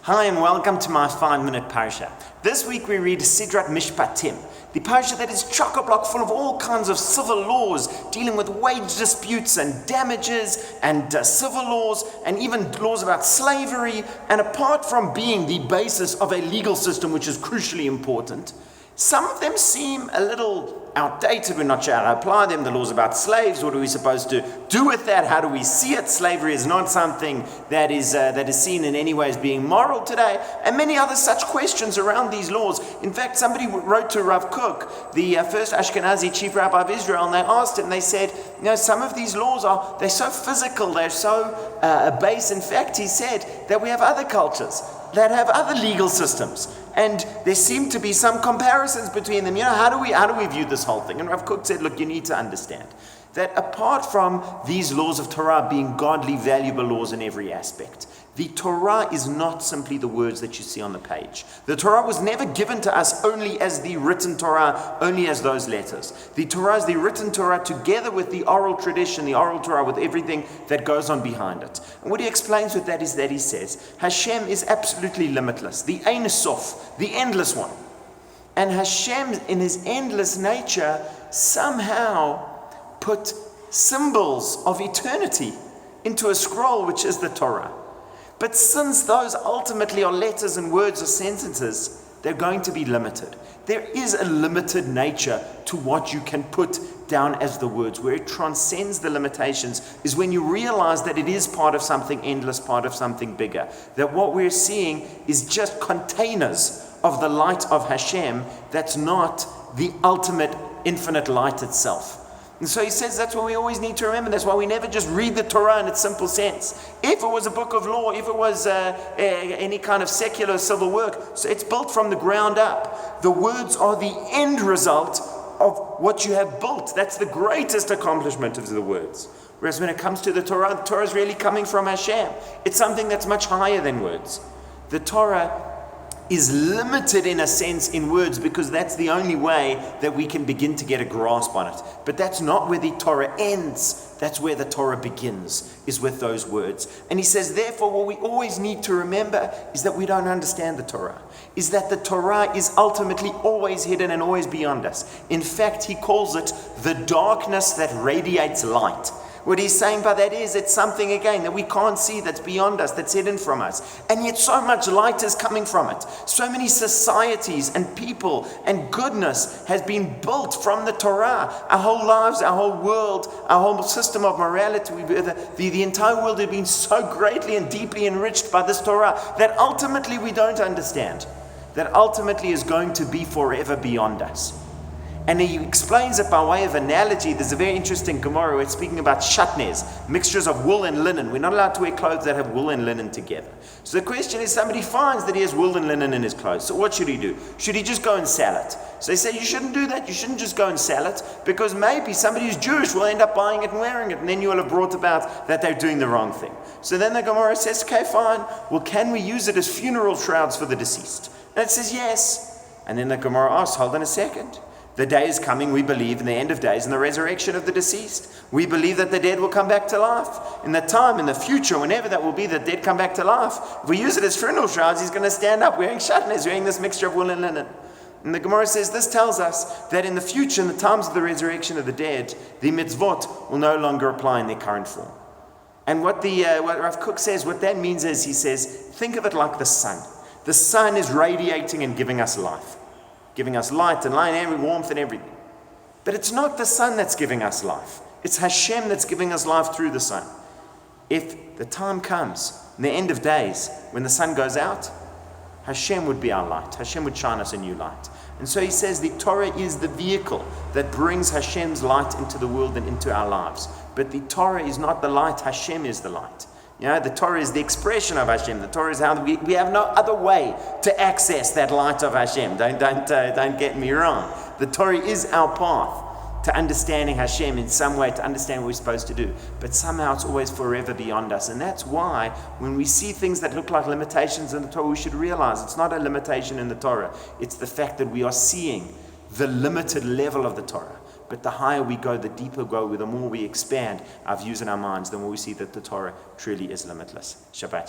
Hi and welcome to my 5-minute parasha. This week we read Sidrat Mishpatim, the parasha that is chock-a-block full of all kinds of civil laws dealing with wage disputes and damages and civil laws and even laws about slavery. And apart from being the basis of a legal system which is crucially important, some of them seem a little outdated. We're not sure how to apply them. The laws about slaves, what are we supposed to do with that? How do we see it? Slavery is not something that is seen in any way as being moral today. And many other such questions around these laws. In fact, somebody wrote to Rav Kook, the first Ashkenazi chief rabbi of Israel, and they asked him, they said, some of these laws they're so physical, they're so base. In fact, he said that we have other cultures that have other legal systems, and there seem to be some comparisons between them. How do we view this whole thing? And Rav Kook said, look, you need to understand that apart from these laws of Torah being godly, valuable laws in every aspect, the Torah is not simply the words that you see on the page. The Torah was never given to us only as the written Torah, only as those letters. The Torah is the written Torah together with the oral tradition, the oral Torah with everything that goes on behind it. And what he explains with that is that he says, Hashem is absolutely limitless, the Ein Sof, the endless one. And Hashem, in his endless nature, somehow put symbols of eternity into a scroll, which is the Torah. But since those ultimately are letters and words or sentences, they're going to be limited. There is a limited nature to what you can put down as the words. Where it transcends the limitations is when you realize that it is part of something endless, part of something bigger. That what we're seeing is just containers of the light of Hashem that's not the ultimate infinite light itself. And so he says that's what we always need to remember. That's why we never just read the Torah in its simple sense. If it was a book of law, if it was any kind of secular civil work, so it's built from the ground up. The words are the end result of what you have built. That's the greatest accomplishment of the words. Whereas when it comes to the Torah is really coming from Hashem. It's something that's much higher than words. The Torah is limited in a sense in words because that's the only way that we can begin to get a grasp on it. But that's not where the Torah ends. That's where the Torah begins, is with those words. And he says, therefore, what we always need to remember is that we don't understand the Torah. Is that the Torah is ultimately always hidden and always beyond us. In fact, he calls it the darkness that radiates light. What he's saying by that is it's something, again, that we can't see, that's beyond us, that's hidden from us. And yet so much light is coming from it. So many societies and people and goodness has been built from the Torah. Our whole lives, our whole world, our whole system of morality, the entire world has been so greatly and deeply enriched by this Torah that ultimately we don't understand. That ultimately is going to be forever beyond us. And he explains it by way of analogy. There's a very interesting Gemara where it's speaking about shatnez, mixtures of wool and linen. We're not allowed to wear clothes that have wool and linen together. So the question is, somebody finds that he has wool and linen in his clothes. So what should he do? Should he just go and sell it? So they say you shouldn't do that. You shouldn't just go and sell it, because maybe somebody who's Jewish will end up buying it and wearing it, and then you will have brought about that they're doing the wrong thing. So then the Gemara says, okay, fine. Well, can we use it as funeral shrouds for the deceased? And it says yes. And then the Gemara asks, hold on a second. The day is coming, we believe, in the end of days, in the resurrection of the deceased. We believe that the dead will come back to life. In the time, in the future, whenever that will be, the dead come back to life. If we use it as funeral shrouds, he's going to stand up wearing shatnez, wearing this mixture of wool and linen. And the Gemara says this tells us that in the future, in the times of the resurrection of the dead, the mitzvot will no longer apply in their current form. And what Rav Kook says, what that means is, he says, think of it like the sun. The sun is radiating and giving us life. Giving us light and light and warmth and everything. But it's not the sun that's giving us life. It's Hashem that's giving us life through the sun. If the time comes, in the end of days, when the sun goes out, Hashem would be our light. Hashem would shine us a new light. And so he says the Torah is the vehicle that brings Hashem's light into the world and into our lives. But the Torah is not the light, Hashem is the light. The Torah is the expression of Hashem. The Torah is how we have no other way to access that light of Hashem. Don't get me wrong. The Torah is our path to understanding Hashem in some way, to understand what we're supposed to do. But somehow it's always forever beyond us. And that's why when we see things that look like limitations in the Torah, we should realize it's not a limitation in the Torah. It's the fact that we are seeing the limited level of the Torah. But the higher we go, the deeper we go, the more we expand our views and our minds, the more we see that the Torah truly is limitless. Shabbat Shalom.